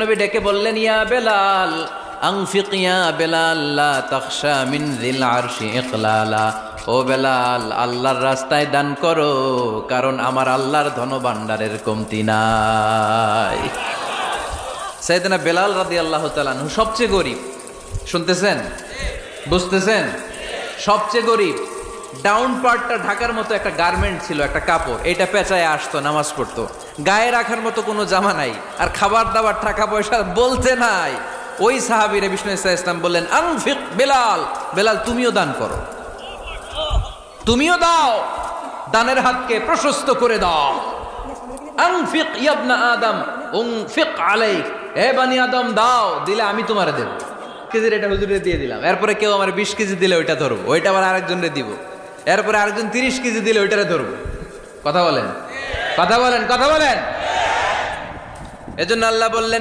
নবী ডেকে বললেন, ইয়া বেলাল আনফিক ইয়া বেলাল লা তাখশা মিন যিল আরশি ইকলালা। ও বেলাল, আল্লাহর রাস্তায় দান করো, কারণ আমার আল্লাহর ধনভাণ্ডারের কমতি নাই। সাইয়েদনা বেলাল রাদিয়াল্লাহু তাআলা আনহু সবচেয়ে গরিব। শুনতেছেন? বুঝতেছেন? সবচেয়ে গরিব। ডাউন পার্টটা ঢাকার মতো একটা গার্মেন্ট ছিল, একটা কাপড়, এটা পেঁচায় আসতো, নামাজ পড়তো। গায়ে রাখার মতো কোনো জামা নাই, আর খাবার দাবার টাকা পয়সা বলতে নাই। ওই সাহাবীরে বিষ্ণু ইসলাম বললেন, আনফিক বেলাল, বেলাল তুমিও দান করো, তুমিও দাও, দানের হাতকে প্রশস্ত করে দাও। আনফিক ইবনা আদম উনফিক আলাইক, হে বানি আদম দাও, দিলে আমি তোমারে দেব। কেজির এটা হুজুরে দিয়ে দিলাম, এরপরে কেউ আমার 20 কেজি দিলে ওইটা ধরবো, ওইটা আবার আরেকজনরে দিব, এরপরে আরেকজন 30 কেজি দিলে ওইটারে ধরবো। কথা বলেন, কথা বলেন, কথা বলেন। এজন্য আল্লাহ বললেন,